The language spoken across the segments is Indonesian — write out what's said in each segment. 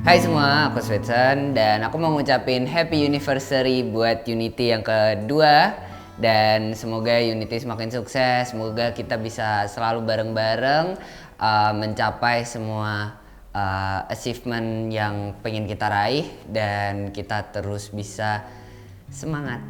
Hai semua, aku Zweitson dan aku mau ngucapin happy anniversary buat Unity yang kedua. Dan semoga Unity semakin sukses, semoga kita bisa selalu bareng-bareng mencapai semua achievement yang pengen kita raih. Dan kita terus bisa semangat.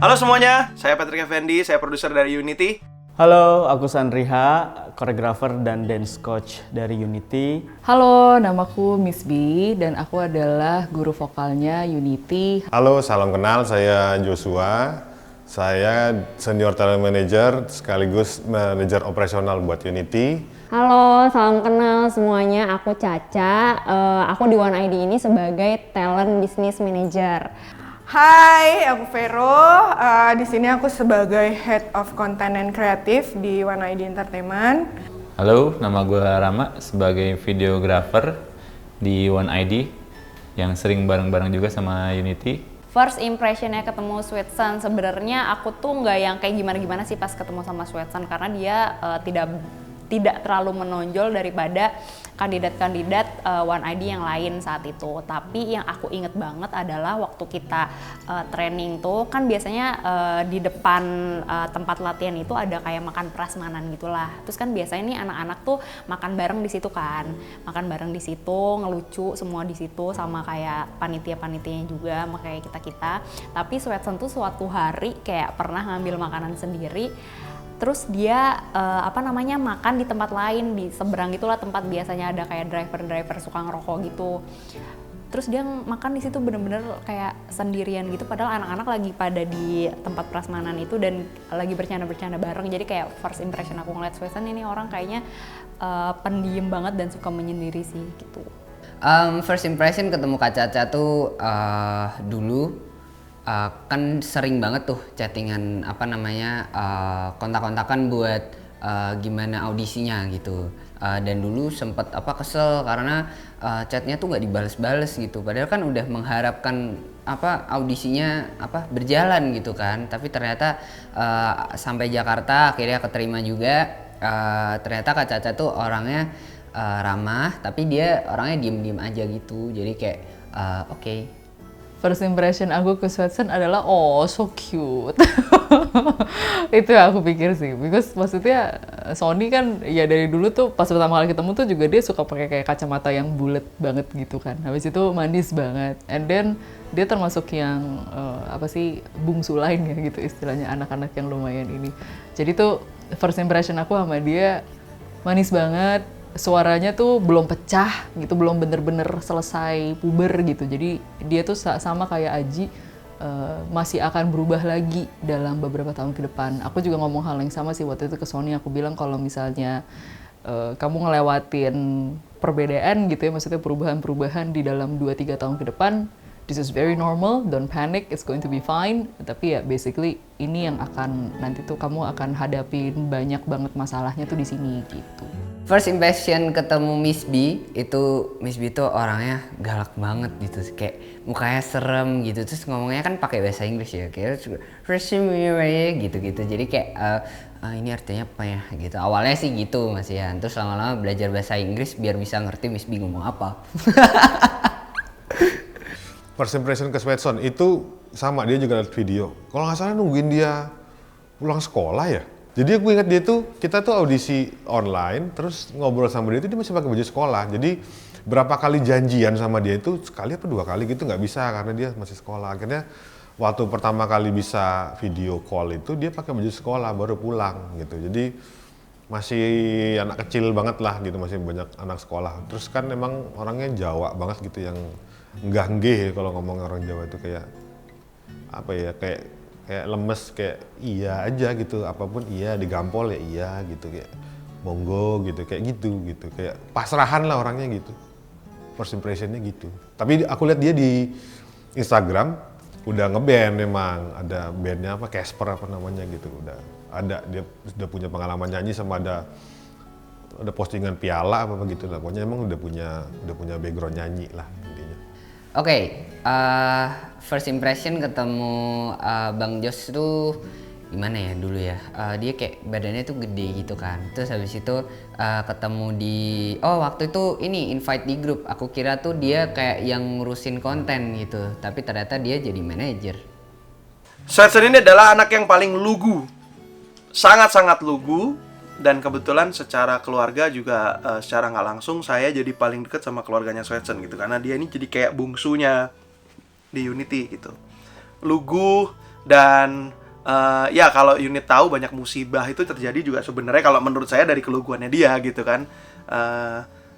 Halo semuanya, saya Patrick Effendi, saya produser dari Unity. Halo, aku Sandriha, koreografer dan dance coach dari Unity. Halo, namaku Miss B dan aku adalah guru vokalnya Unity. Halo, salam kenal, saya Joshua. Saya senior talent manager sekaligus manajer operasional buat Unity. Halo, salam kenal semuanya. Aku Caca. Aku di One ID ini sebagai talent business manager. Hai, aku Vero. Di sini aku sebagai Head of Content and Creative di One ID Entertainment. Halo, nama gue Rama sebagai videographer di One ID yang sering bareng-bareng juga sama Unity. First impressionnya ketemu Zweitson, sebenarnya aku tuh nggak yang kayak gimana-gimana sih pas ketemu sama Zweitson karena dia tidak terlalu menonjol daripada kandidat-kandidat One ID yang lain saat itu. Tapi yang aku inget banget adalah waktu kita training tuh kan biasanya di depan tempat latihan itu ada kayak makan prasmanan gitulah. Terus kan biasanya nih anak-anak tuh makan bareng di situ kan, makan bareng di situ, ngelucu semua di situ sama kayak panitia-panitianya juga, sama kayak kita-kita. Tapi Zweitson tuh suatu hari kayak pernah ngambil makanan sendiri. Terus dia makan di tempat lain, di seberang itulah tempat biasanya ada kayak driver suka ngerokok gitu. Terus dia makan di situ bener-bener kayak sendirian gitu, padahal anak-anak lagi pada di tempat prasmanan itu dan lagi bercanda-bercanda bareng. Jadi kayak first impression aku ngeliat Zweitson ini orang kayaknya pendiam banget dan suka menyendiri sih gitu. First impression ketemu Kak Caca tuh dulu kan sering banget tuh chattingan kontak-kontakan buat gimana audisinya gitu. Dan dulu sempet kesel karena chatnya tuh nggak dibales-bales gitu. Padahal kan udah mengharapkan audisinya berjalan gitu kan. Tapi ternyata sampai Jakarta akhirnya keterima juga. Ternyata Kak Caca tuh orangnya ramah, tapi dia orangnya diem-diem aja gitu. Jadi kayak oke. First impression aku ke Zweitson adalah so cute. Itu yang aku pikir sih, because maksudnya Sony kan ya dari dulu tuh pas pertama kali ketemu tuh juga dia suka pakai kayak kacamata yang bulat banget gitu kan. Habis itu manis banget, and then dia termasuk yang bungsu lain ya gitu istilahnya, anak-anak yang lumayan ini. Jadi tuh first impression aku sama dia manis banget. Suaranya tuh belum pecah gitu, belum bener-bener selesai puber gitu. Jadi dia tuh sama kayak Aji masih akan berubah lagi dalam beberapa tahun ke depan. Aku juga ngomong hal yang sama sih waktu itu ke Sony. Aku bilang kalau misalnya kamu ngelewatin perbedaan gitu ya, maksudnya perubahan-perubahan di dalam 2-3 tahun ke depan, this is very normal, don't panic, it's going to be fine. Tapi ya basically ini yang akan nanti tuh kamu akan hadapin banyak banget masalahnya tuh di sini gitu. First impression ketemu Miss B tuh orangnya galak banget gitu, kayak mukanya serem gitu, terus ngomongnya kan pakai bahasa Inggris ya, kayak gitu-gitu. Jadi kayak ini artinya apa ya gitu. Awalnya sih gitu Mas Ian, terus lama-lama belajar bahasa Inggris biar bisa ngerti Miss B ngomong apa. First impression ke Zweitson itu sama, dia juga lihat video. Kalau nggak salah nungguin dia pulang sekolah ya. Jadi aku ingat kita tuh audisi online, terus ngobrol sama dia masih pakai baju sekolah. Jadi berapa kali janjian sama dia itu, sekali apa 2 kali gitu nggak bisa karena dia masih sekolah. Akhirnya waktu pertama kali bisa video call itu dia pakai baju sekolah baru pulang gitu. Jadi masih anak kecil banget lah gitu, masih banyak anak sekolah. Terus kan emang orangnya Jawa banget gitu, yang enggah kalau ngomong orang Jawa itu kayak kayak lemes, kayak iya aja gitu, apapun iya, digampol ya iya gitu, kayak monggo gitu, kayak gitu, kayak pasrahan lah orangnya gitu. First impressionnya gitu. Tapi aku lihat dia di Instagram udah ngeband, memang ada bandnya Casper apa namanya gitu, udah ada, dia sudah punya pengalaman nyanyi sama ada postingan piala apa gitu lah. Pokoknya emang udah punya background nyanyi lah intinya. Oke, first impression ketemu Bang Jos tuh gimana ya dulu ya, dia kayak badannya tuh gede gitu kan. Terus habis itu ketemu di waktu itu ini invite di grup, aku kira tuh dia kayak yang ngurusin konten gitu, tapi ternyata dia jadi manajer. Zweitson ini adalah anak yang paling lugu, sangat-sangat lugu, dan kebetulan secara keluarga juga secara nggak langsung saya jadi paling deket sama keluarganya Zweitson gitu, karena dia ini jadi kayak bungsunya di Unity gitu. Lugu dan ya kalau unit tahu banyak musibah itu terjadi juga sebenarnya kalau menurut saya dari keluguannya dia gitu kan.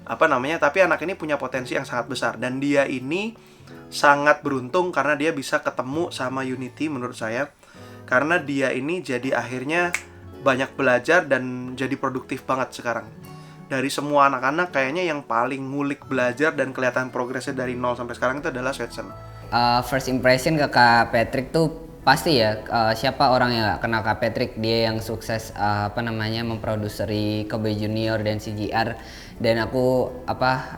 Tapi anak ini punya potensi yang sangat besar, dan dia ini sangat beruntung karena dia bisa ketemu sama Unity menurut saya. Karena dia ini jadi akhirnya banyak belajar dan jadi produktif banget sekarang. Dari semua anak-anak kayaknya yang paling ngulik belajar dan kelihatan progresnya dari nol sampai sekarang itu adalah Zweitson. First impression ke Kak Patrick tuh pasti ya, siapa orang yang gak kenal Kak Patrick. Dia yang sukses memproduseri Kobe Junior dan CGR, dan aku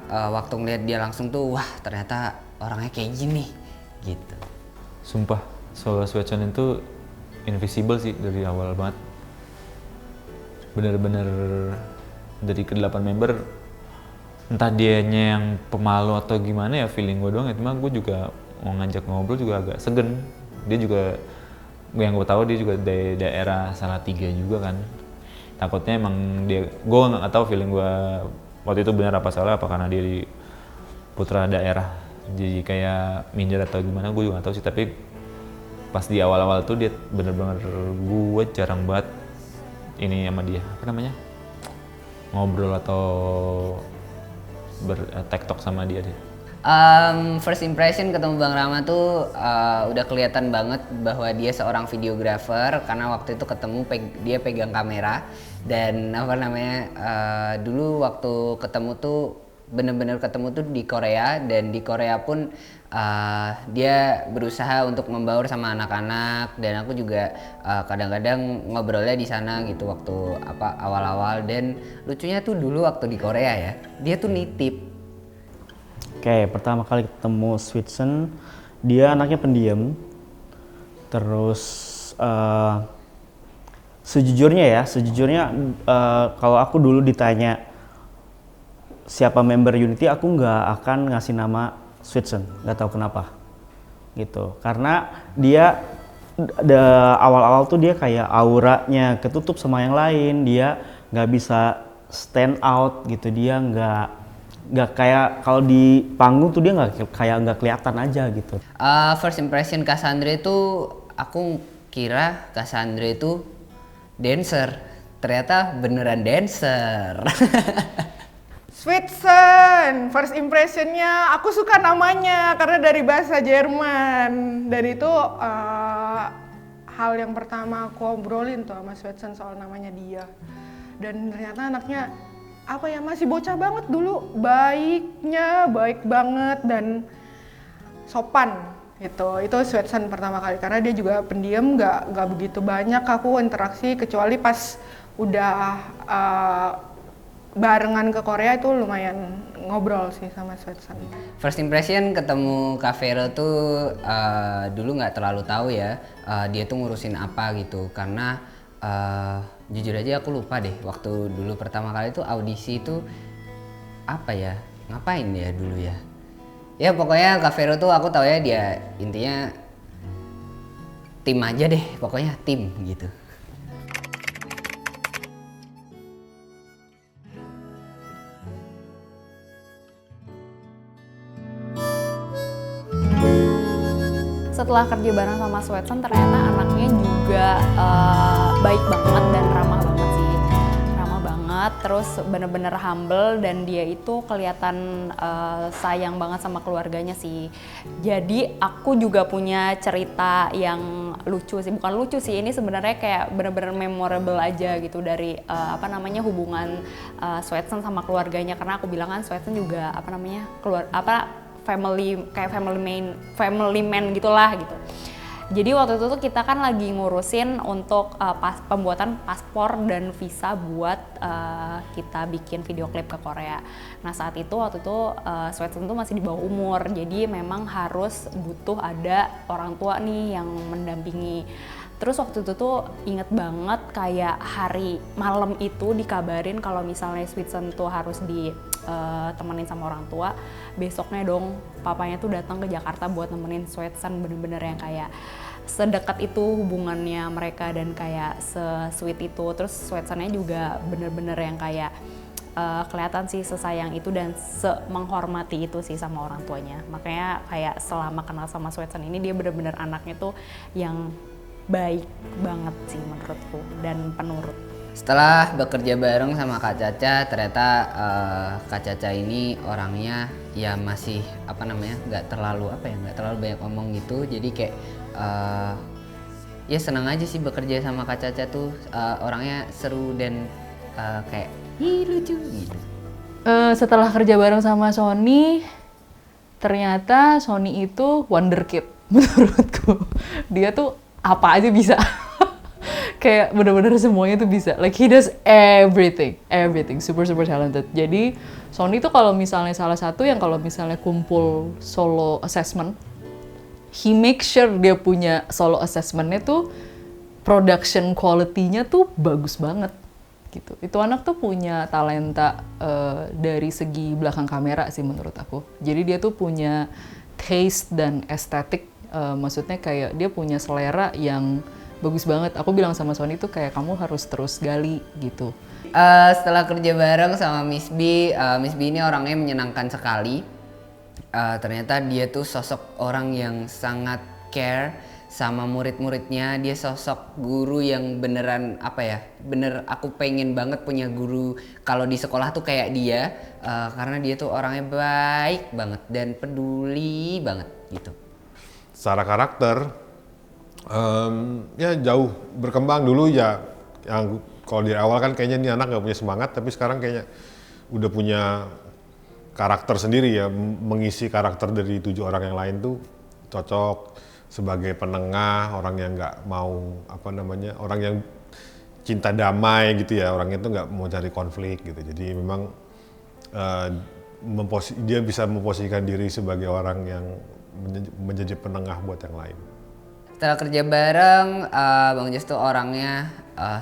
waktu ngeliat dia langsung tuh wah ternyata orangnya kayak gini gitu. Sumpah, soal Zweitson itu invisible sih dari awal banget. Bener-bener dari ke-8 member, entah dianya yang pemalu atau gimana ya, feeling gue doang ya. Cuma gue juga mau ngajak ngobrol juga agak segen. Dia juga, yang gue tahu dia juga dari daerah Salatiga juga kan. Takutnya emang dia, gue nggak tahu feeling gue waktu itu benar apa salah, apa karena dia di putra daerah jadi kayak minder atau gimana, gue juga nggak tahu sih. Tapi pas di awal-awal tuh dia bener-bener, gue jarang banget ini sama dia, ngobrol atau tek-tok sama dia deh. First impression ketemu Bang Rama tuh udah kelihatan banget bahwa dia seorang videographer, karena waktu itu ketemu dia pegang kamera. Dan dulu waktu ketemu tuh bener-bener ketemu tuh di Korea, dan di Korea pun dia berusaha untuk membaur sama anak-anak, dan aku juga kadang-kadang ngobrolnya di sana gitu waktu awal-awal. Dan lucunya tuh dulu waktu di Korea ya, dia tuh nitip. Oke, pertama kali ketemu Zweitson, dia anaknya pendiam. Terus sejujurnya kalau aku dulu ditanya siapa member Unity, aku nggak akan ngasih nama Zweitson, nggak tahu kenapa gitu. Karena dia awal-awal tuh dia kayak auranya ketutup sama yang lain, dia nggak bisa stand out gitu, dia nggak kayak kalau di panggung tuh dia nggak kelihatan aja gitu. First impression Cassandra itu, aku kira Cassandra itu dancer, ternyata beneran dancer. Zweitson, first impressionnya aku suka namanya karena dari bahasa Jerman, dan itu hal yang pertama aku obrolin tuh sama Zweitson soal namanya dia. Dan ternyata anaknya masih bocah banget dulu, baik banget dan sopan gitu. Itu Zweitson pertama kali, karena dia juga pendiam, nggak begitu banyak aku interaksi, kecuali pas udah barengan ke Korea itu lumayan ngobrol sih sama Zweitson. First impression ketemu Kak Vero tuh dulu nggak terlalu tahu ya dia tuh ngurusin apa gitu, karena jujur aja aku lupa deh waktu dulu pertama kali tuh audisi itu ngapain ya dulu ya. Ya pokoknya Kak Vero tuh aku tahu ya dia intinya tim aja deh, pokoknya tim gitu. Setelah kerja bareng sama Zweitson, ternyata anaknya juga baik banget dan ramah banget sih. Ramah banget, terus bener-bener humble, dan dia itu kelihatan sayang banget sama keluarganya sih. Jadi aku juga punya cerita yang lucu sih, bukan lucu sih, ini sebenarnya kayak bener-bener memorable aja gitu dari hubungan Zweitson sama keluarganya, karena aku bilang kan Zweitson juga family man gitulah gitu. Jadi waktu itu tuh kita kan lagi ngurusin untuk pembuatan paspor dan visa buat kita bikin video klip ke Korea. Nah saat itu waktu itu Zweitson tuh masih di bawah umur, jadi memang harus butuh ada orang tua nih yang mendampingi. Terus waktu itu tuh inget banget kayak hari malam itu dikabarin kalau misalnya Zweitson tuh harus ditemenin sama orang tua. Besoknya dong papanya tuh datang ke Jakarta buat nemenin Zweitson, bener-bener yang kayak sedekat itu hubungannya mereka dan kayak se-sweet itu. Terus Zweitsonnya juga bener-bener yang kayak kelihatan sih sesayang itu dan menghormati itu sih sama orang tuanya. Makanya kayak selama kenal sama Zweitson ini dia bener-bener anaknya tuh yang baik banget sih menurutku dan penurut. Setelah bekerja bareng sama Kak Caca, ternyata Kak Caca ini orangnya ya masih nggak terlalu banyak ngomong gitu. Jadi kayak ya senang aja sih bekerja sama Kak Caca tuh, orangnya seru dan kayak lucu gitu. Setelah kerja bareng sama Sony, ternyata Sony itu wonderkid menurutku. Dia tuh apa aja bisa. Kayak bener-bener semuanya tuh bisa. Like he does everything, super talented. Jadi Sony tuh kalau misalnya salah satu yang kalau misalnya kumpul solo assessment, he make sure dia punya solo assessmentnya tuh production quality-nya tuh bagus banget gitu. Itu anak tuh punya talenta dari segi belakang kamera sih menurut aku. Jadi dia tuh punya taste dan estetik, maksudnya kayak dia punya selera yang bagus banget. Aku bilang sama Sony tuh kayak kamu harus terus gali gitu. Setelah kerja bareng sama Miss B ini orangnya menyenangkan sekali. Ternyata dia tuh sosok orang yang sangat care sama murid-muridnya. Dia sosok guru yang beneran bener aku pengen banget punya guru kalau di sekolah tuh kayak dia, karena dia tuh orangnya baik banget dan peduli banget gitu. Secara karakter ya jauh berkembang. Dulu ya yang kalau di awal kan kayaknya ini anak nggak punya semangat, tapi sekarang kayaknya udah punya karakter sendiri ya, mengisi karakter dari 7 orang yang lain tuh cocok sebagai penengah, orang yang nggak mau orang yang cinta damai gitu ya, orangnya tuh nggak mau cari konflik gitu. Jadi memang dia bisa memposisikan diri sebagai orang yang menjadi penengah buat yang lain. Setelah kerja bareng, Bang Jos tuh orangnya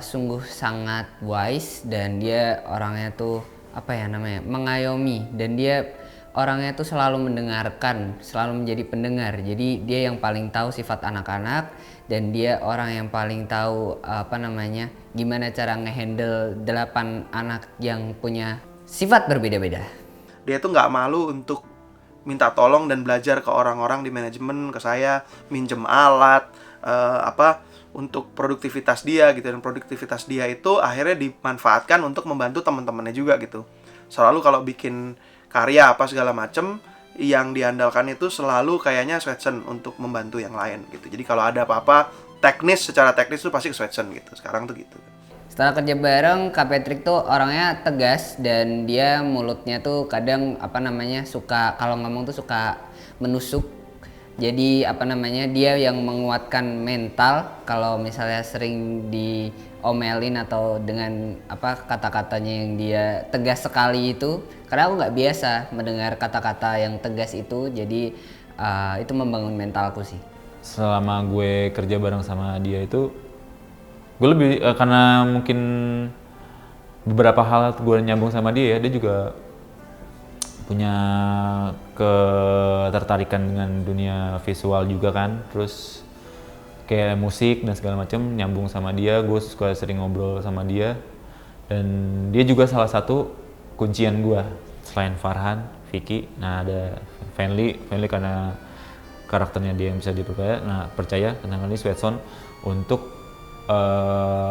sungguh sangat wise dan dia orangnya tuh mengayomi, dan dia orangnya tuh selalu mendengarkan, selalu menjadi pendengar. Jadi dia yang paling tahu sifat anak-anak dan dia orang yang paling tahu gimana cara ngehandle 8 anak yang punya sifat berbeda-beda. Dia tuh nggak malu untuk minta tolong dan belajar ke orang-orang di manajemen, ke saya, minjem alat, untuk produktivitas dia gitu. Dan produktivitas dia itu akhirnya dimanfaatkan untuk membantu teman-temannya juga gitu. Selalu kalau bikin karya apa segala macem, yang diandalkan itu selalu kayaknya Zweitson untuk membantu yang lain gitu. Jadi kalau ada apa-apa secara teknis tuh pasti ke Zweitson gitu. Sekarang tuh gitu. Setelah kerja bareng, Kak Patrick tuh orangnya tegas dan dia mulutnya tuh kadang suka kalau ngomong tuh suka menusuk. Jadi dia yang menguatkan mental kalau misalnya sering diomelin atau dengan kata-katanya yang dia tegas sekali itu. Karena aku nggak biasa mendengar kata-kata yang tegas itu, jadi itu membangun mentalku sih. Selama gue kerja bareng sama dia itu, gue lebih karena mungkin beberapa hal gue nyambung sama dia ya, dia juga punya ketertarikan dengan dunia visual juga kan, terus kayak musik dan segala macam nyambung sama dia. Gue suka sering ngobrol sama dia dan dia juga salah satu kuncian gue selain Farhan, Vicky. Nah ada Fenly karena karakternya dia yang bisa dipercaya. Nah percaya tentang ini Zweitson untuk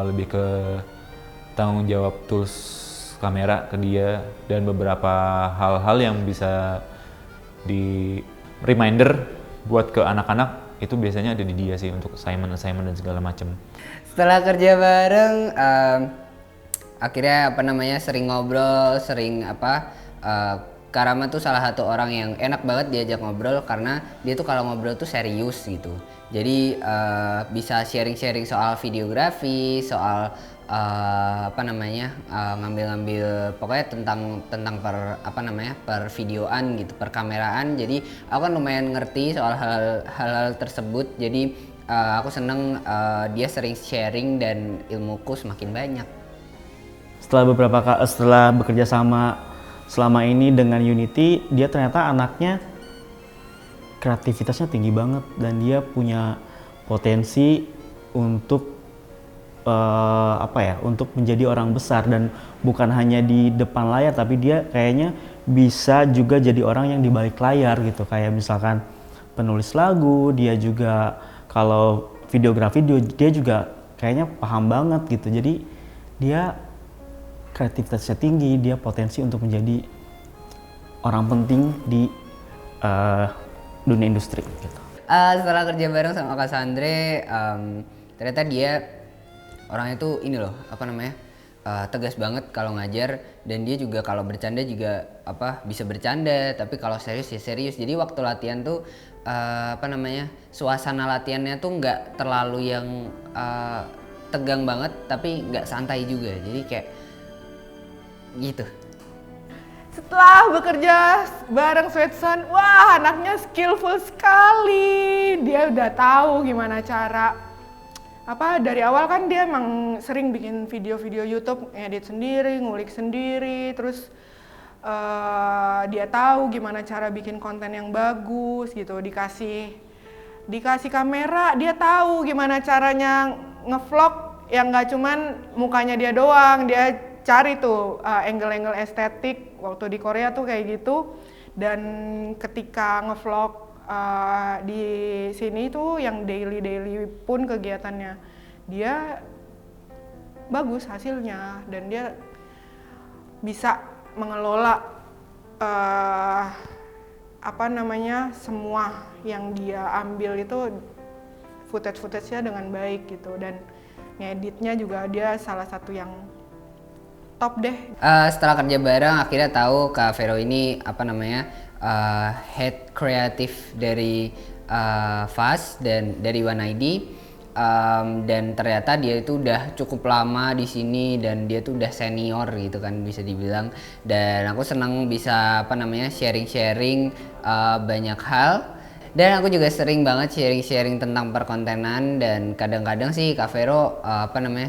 lebih ke tanggung jawab tools kamera ke dia dan beberapa hal-hal yang bisa di reminder buat ke anak-anak itu biasanya ada di dia sih untuk assignment dan segala macam. Setelah kerja bareng, akhirnya sering ngobrol, Karama tuh salah satu orang yang enak banget diajak ngobrol karena dia tuh kalau ngobrol tuh serius gitu. Jadi bisa sharing-sharing soal videografi, soal ngambil-ngambil pokoknya tentang per videoan gitu, per kameraan. Jadi aku kan lumayan ngerti soal hal-hal tersebut. Jadi aku seneng dia sering sharing dan ilmuku semakin banyak. Setelah bekerja sama selama ini dengan Unity, dia ternyata anaknya kreativitasnya tinggi banget dan dia punya potensi untuk untuk menjadi orang besar, dan bukan hanya di depan layar tapi dia kayaknya bisa juga jadi orang yang di balik layar gitu, kayak misalkan penulis lagu, dia juga kalau videografi dia juga kayaknya paham banget gitu. Jadi dia kreativitasnya tinggi, dia potensi untuk menjadi orang penting di dunia industri gitu. Setelah kerja bareng sama Kak Sandre, ternyata dia orangnya tuh ini loh, tegas banget kalau ngajar, dan dia juga kalau bercanda juga bisa bercanda, tapi kalau serius ya serius. Jadi waktu latihan tuh suasana latihannya tuh nggak terlalu yang tegang banget, tapi nggak santai juga. Jadi kayak gitu. Setelah bekerja bareng Zweitson, wah anaknya skillful sekali. Dia udah tahu gimana cara dari awal kan dia emang sering bikin video-video YouTube, ngedit sendiri, ngulik sendiri, terus dia tahu gimana cara bikin konten yang bagus gitu. Dikasih kamera, dia tahu gimana caranya ngevlog yang nggak cuman mukanya dia doang, dia cari tuh angle-angle estetik. Waktu di Korea tuh kayak gitu, dan ketika ngevlog di sini tuh yang daily pun kegiatannya dia bagus hasilnya, dan dia bisa mengelola semua yang dia ambil itu footage-nya dengan baik gitu, dan ngeditnya juga dia salah satu yang top deh. Setelah kerja bareng akhirnya tahu Kak Vero ini head kreatif dari FAS dan dari UN1VERSARY, dan ternyata dia itu udah cukup lama di sini dan dia tuh udah senior gitu kan bisa dibilang, dan aku senang bisa sharing-sharing banyak hal. Dan aku juga sering banget sharing-sharing tentang perkontenan, dan kadang-kadang sih Kak Vero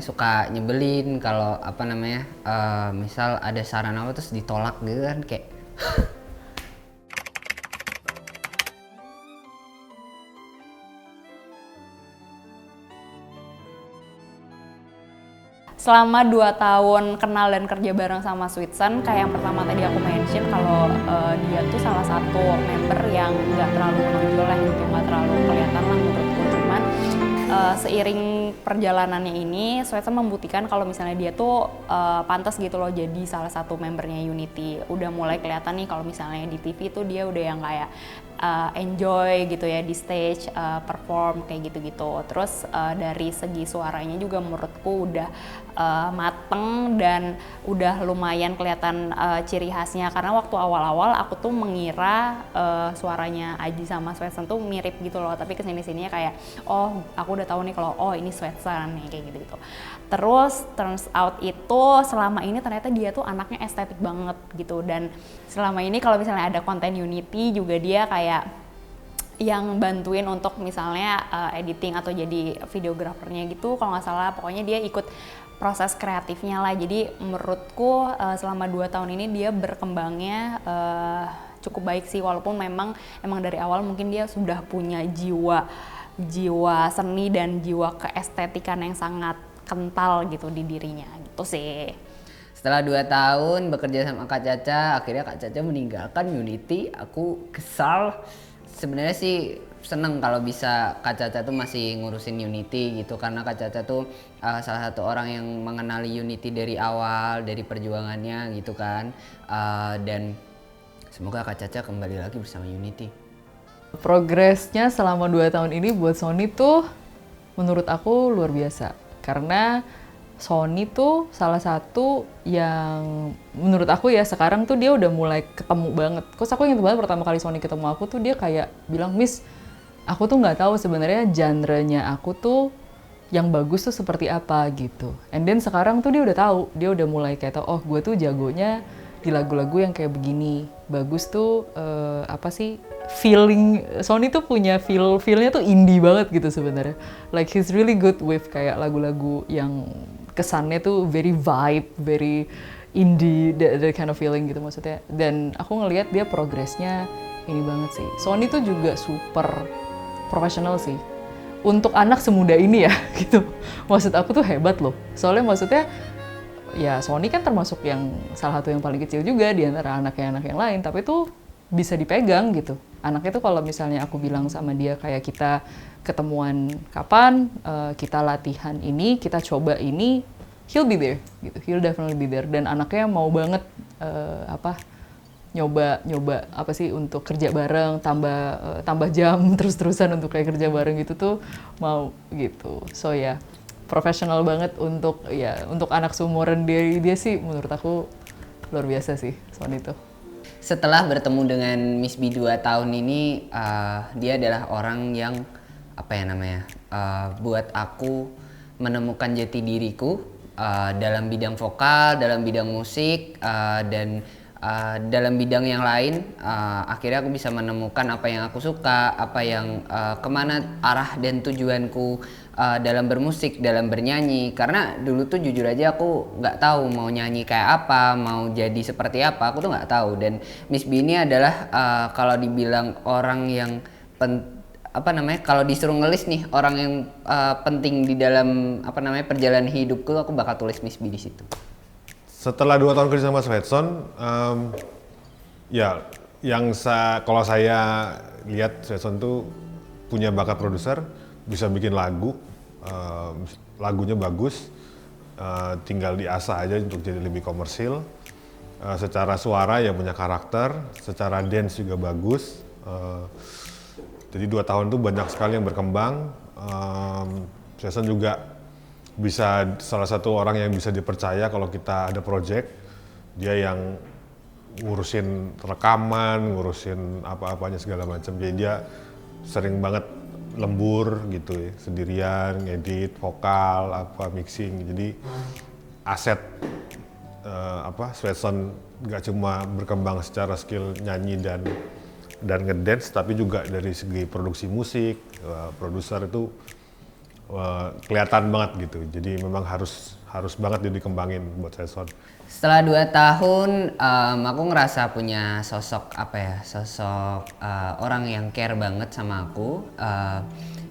suka nyebelin kalau misal ada saran apa terus ditolak gitu kan, kayak Selama 2 tahun kenal dan kerja bareng sama Zweitson, kayak yang pertama tadi aku mention kalau dia tuh salah satu member yang nggak terlalu menonjol lah gitu, nggak terlalu kelihatan lah menurutku. Cuman seiring perjalanannya ini, Zweitson membuktikan kalau misalnya dia tuh pantas gitu loh jadi salah satu membernya Unity. Udah mulai kelihatan nih kalau misalnya di TV tuh dia udah yang kayak enjoy gitu ya di stage, perform kayak gitu-gitu. Terus dari segi suaranya juga menurutku udah mateng dan udah lumayan kelihatan ciri khasnya, karena waktu awal-awal aku tuh mengira suaranya Aji sama Zweitson tuh mirip gitu loh, tapi kesini-sininya kayak oh aku udah tahu nih kalau oh ini Zweitson nih kayak gitu-gitu. Terus turns out itu selama ini ternyata dia tuh anaknya estetik banget gitu, dan selama ini kalau misalnya ada konten Unity juga dia kayak yang bantuin untuk misalnya editing atau jadi videografernya gitu kalau nggak salah. Pokoknya dia ikut proses kreatifnya lah. Jadi menurutku selama 2 tahun ini dia berkembangnya cukup baik sih, walaupun emang dari awal mungkin dia sudah punya jiwa seni dan jiwa keestetikan yang sangat kental gitu di dirinya gitu sih. Setelah 2 tahun bekerja sama Kak Caca, akhirnya Kak Caca meninggalkan Unity. Aku kesal. Sebenarnya sih seneng kalau bisa Kak Caca tuh masih ngurusin Unity gitu, karena Kak Caca tuh salah satu orang yang mengenali Unity dari awal, dari perjuangannya gitu kan. Dan semoga Kak Caca kembali lagi bersama Unity. Progresnya selama 2 tahun ini buat Sony tuh menurut aku luar biasa, karena Sony tuh salah satu yang menurut aku ya sekarang tuh dia udah mulai ketemu banget. Terus aku ingat banget pertama kali Sony ketemu aku tuh dia kayak bilang, "Miss, aku tuh nggak tahu sebenarnya genre-nya aku tuh yang bagus tuh seperti apa gitu." And then sekarang tuh dia udah tahu, dia udah mulai kayak tahu, oh gue tuh jagonya di lagu-lagu yang kayak begini. Bagus tuh Sony tuh punya feelnya tuh indie banget gitu sebenarnya. Like he's really good with kayak lagu-lagu yang kesannya tuh very vibe, very indie, that kind of feeling gitu maksudnya. Dan aku ngelihat dia progresnya ini banget sih. Sony tuh juga super profesional sih. Untuk anak semuda ini ya gitu. Maksud aku tuh hebat loh. Soalnya maksudnya ya Sony kan termasuk yang salah satu yang paling kecil juga di antara anak yang lain, tapi itu bisa dipegang gitu. Anaknya tuh kalau misalnya aku bilang sama dia kayak kita ketemuan kapan, kita latihan ini, kita coba ini, he'll be there gitu. He'll definitely be there. Dan anaknya mau banget nyoba apa sih untuk kerja bareng, tambah jam terus-terusan untuk kayak kerja bareng gitu tuh mau gitu. So ya, profesional banget untuk anak seumuran dia sih menurut aku luar biasa sih Sony itu. Setelah bertemu dengan Miss B 2 tahun ini, dia adalah orang yang buat aku menemukan jati diriku dalam bidang vokal, dalam bidang musik, dan dalam bidang yang lain. Akhirnya aku bisa menemukan apa yang aku suka, kemana arah dan tujuanku dalam bermusik, dalam bernyanyi. Karena dulu tuh jujur aja aku nggak tahu mau nyanyi kayak apa, mau jadi seperti apa, aku tuh nggak tahu. Dan Miss B ini adalah kalau dibilang orang yang kalau disuruh ngelis nih orang yang penting di dalam perjalanan hidupku, aku bakal tulis Miss B di situ. Setelah 2 tahun kerja sama Zweitson, kalau saya lihat Zweitson tuh punya bakat produser, bisa bikin lagu, lagunya bagus, tinggal diasah aja untuk jadi lebih komersil. Secara suara ya punya karakter, secara dance juga bagus. Jadi 2 tahun tuh banyak sekali yang berkembang. Zweitson juga bisa salah satu orang yang bisa dipercaya kalau kita ada project, dia yang ngurusin rekaman, ngurusin apa-apanya segala macam. Jadi dia sering banget lembur gitu ya, sendirian, ngedit, vokal, mixing. Jadi aset Zweitson gak cuma berkembang secara skill nyanyi dan ngedance, tapi juga dari segi produksi musik, produser itu kelihatan banget gitu. Jadi memang harus banget dikembangin buat Zweitson. Setelah 2 tahun, aku ngerasa punya sosok orang yang care banget sama aku,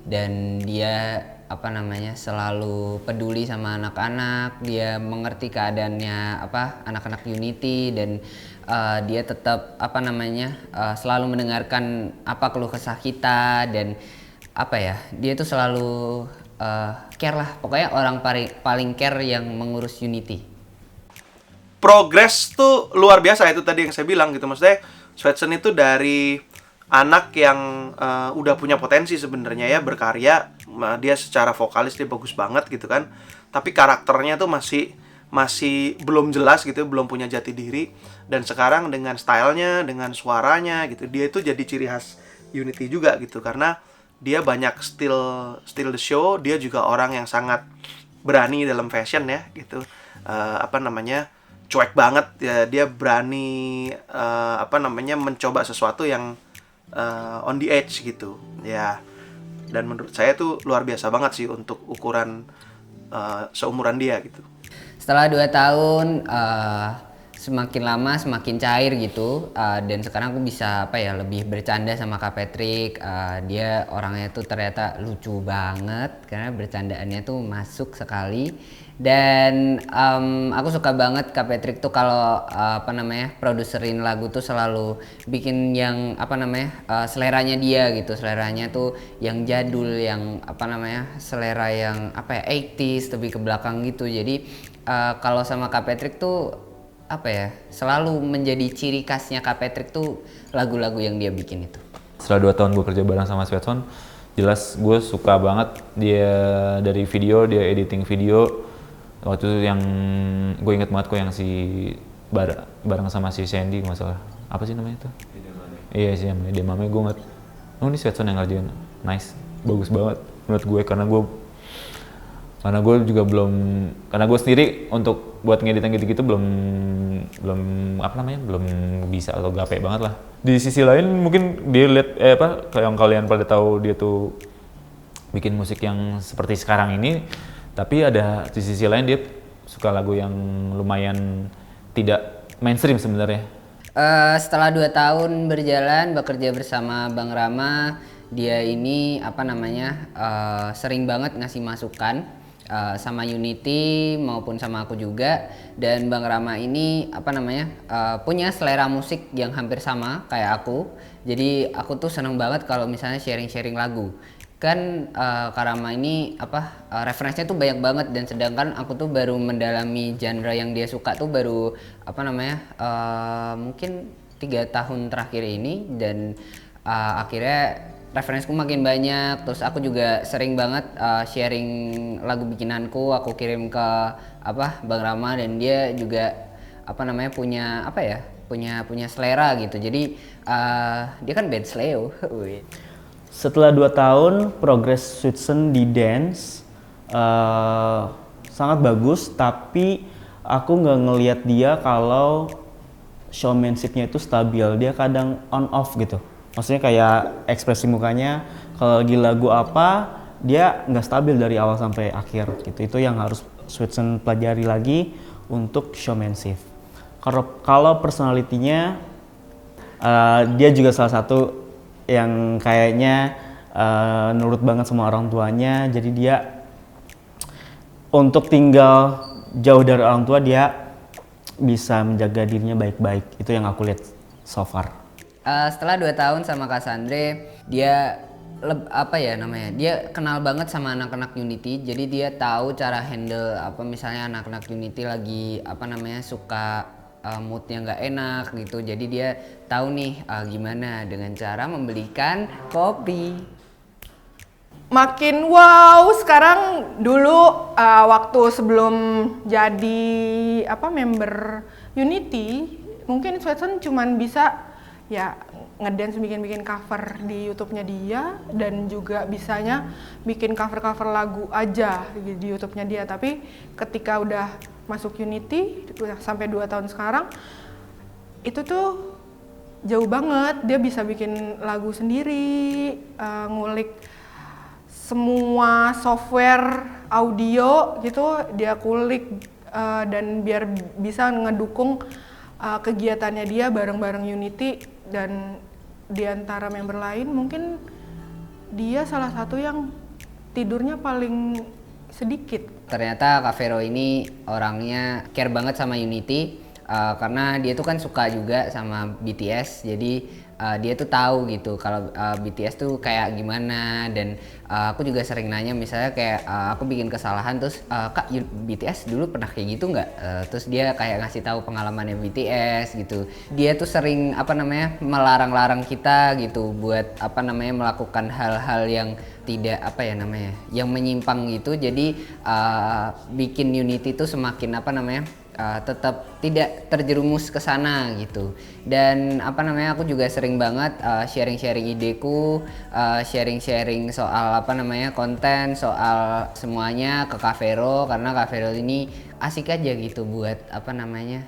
dan dia selalu peduli sama anak-anak. Dia mengerti keadaannya anak-anak Unity, dan dia tetap selalu mendengarkan keluh kesah kita, dan dia tuh selalu care lah, pokoknya orang paling care yang mengurus Unity. Progres tuh luar biasa, itu tadi yang saya bilang gitu. Maksudnya Zweitson itu dari anak yang udah punya potensi sebenarnya ya, berkarya, dia secara vokalis dia bagus banget gitu kan, tapi karakternya tuh masih belum jelas gitu, belum punya jati diri. Dan sekarang dengan stylenya, dengan suaranya gitu, dia itu jadi ciri khas Unity juga gitu, karena dia banyak steal the show. Dia juga orang yang sangat berani dalam fashion ya gitu, cuek banget ya, dia berani mencoba sesuatu yang on the edge gitu ya. Dan menurut saya tuh luar biasa banget sih untuk ukuran seumuran dia gitu. Setelah 2 tahun, semakin lama semakin cair gitu, dan sekarang aku bisa lebih bercanda sama Kak Patrick. Dia orangnya tuh ternyata lucu banget karena bercandaannya tuh masuk sekali. Dan aku suka banget Kak Patrick tuh kalau produserin lagu tuh selalu bikin yang seleranya dia gitu. Seleranya tuh yang jadul, yang selera yang 80s lebih ke belakang gitu. Jadi kalau sama Kak Patrick tuh selalu menjadi ciri khasnya Kak Patrick tuh lagu-lagu yang dia bikin itu. Setelah 2 tahun gue kerja bareng sama Zweitson, jelas gue suka banget dia dari video, dia editing video. Waktu itu yang gue inget banget kok yang bareng sama si Sandy, nggak salah. Apa sih namanya itu? Iya sih, namanya Demame. Gue ngeliat, ini Zweitson yang ngerjain. Nice, bagus banget menurut gue, karena gue Karena gue juga belum, karena gue sendiri untuk buat ngeditan gitu-gitu belum belum bisa atau gape banget lah. Di sisi lain mungkin dia lihat yang kalian pada tahu dia tuh bikin musik yang seperti sekarang ini, tapi ada di sisi lain dia suka lagu yang lumayan tidak mainstream sebenarnya. Setelah 2 tahun berjalan bekerja bersama Bang Rama, dia ini sering banget ngasih masukan sama Unity maupun sama aku juga, dan Bang Rama ini punya selera musik yang hampir sama kayak aku. Jadi aku tuh seneng banget kalau misalnya sharing-sharing lagu. Kan Kak Rama ini referensinya tuh banyak banget, dan sedangkan aku tuh baru mendalami genre yang dia suka tuh baru mungkin 3 tahun terakhir ini, dan akhirnya referensiku makin banyak. Terus aku juga sering banget sharing lagu bikinanku, aku kirim ke Bang Rama, dan dia juga punya selera gitu. Jadi dia kan band Sleo. Setelah 2 tahun progres Zweitson di dance sangat bagus, tapi aku nggak ngelihat dia kalau showmanship-nya itu stabil. Dia kadang on off gitu. Maksudnya kayak ekspresi mukanya kalau lagi lagu apa dia nggak stabil dari awal sampai akhir gitu. Itu yang harus Zweitson pelajari lagi untuk showmanship. Kalau personality-nya dia juga salah satu yang kayaknya nurut banget sama orang tuanya. Jadi dia untuk tinggal jauh dari orang tua dia bisa menjaga dirinya baik-baik. Itu yang aku lihat so far. Setelah 2 tahun sama Kak Sandre, dia dia kenal banget sama anak-anak Unity. Jadi dia tahu cara handle misalnya anak-anak Unity lagi suka moodnya nggak enak gitu. Jadi dia tahu nih gimana dengan cara membelikan kopi. Makin wow sekarang. Dulu waktu sebelum jadi member Unity, mungkin Zweitson cuman bisa ya ngedance, bikin cover di YouTube-nya dia, dan juga bisanya bikin cover lagu aja di YouTube-nya dia. Tapi ketika udah masuk Unity sampai 2 tahun sekarang, itu tuh jauh banget. Dia bisa bikin lagu sendiri, ngulik semua software audio gitu, dia kulik dan biar bisa ngedukung kegiatannya dia bareng-bareng Unity. Dan di antara member lain mungkin dia salah satu yang tidurnya paling sedikit. Ternyata Kak Vero ini orangnya care banget sama Unity, karena dia tuh kan suka juga sama BTS. Jadi dia tuh tahu gitu kalau BTS tuh kayak gimana, dan aku juga sering nanya misalnya kayak aku bikin kesalahan terus Kak BTS dulu pernah kayak gitu nggak? Terus dia kayak ngasih tahu pengalamannya BTS gitu. Dia tuh sering melarang-larang kita gitu buat melakukan hal-hal yang tidak yang menyimpang gitu. Jadi bikin Unity tuh semakin tetap tidak terjerumus ke sana gitu. Dan aku juga sering banget sharing-sharing ideku, sharing-sharing soal konten, soal semuanya ke Kak Vero, karena Kak Vero ini asik aja gitu buat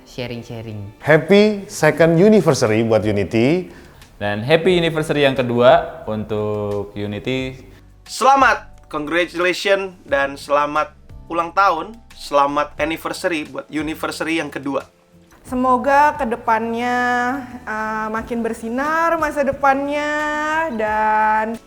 sharing-sharing. Happy second anniversary buat Unity. Dan happy anniversary yang kedua untuk Unity. Selamat, congratulations, dan selamat ulang tahun. Selamat anniversary buat anniversary yang kedua. Semoga kedepannya makin bersinar masa depannya, dan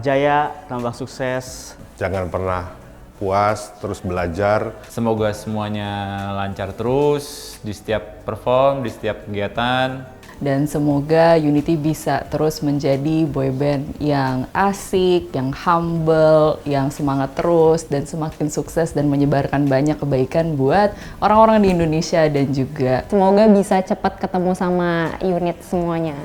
Jaya, tambah sukses. Jangan pernah puas, terus belajar. Semoga semuanya lancar terus di setiap perform, di setiap kegiatan. Dan semoga Unity bisa terus menjadi boyband yang asik, yang humble, yang semangat terus, dan semakin sukses dan menyebarkan banyak kebaikan buat orang-orang di Indonesia dan juga Semoga bisa cepat ketemu sama unit semuanya.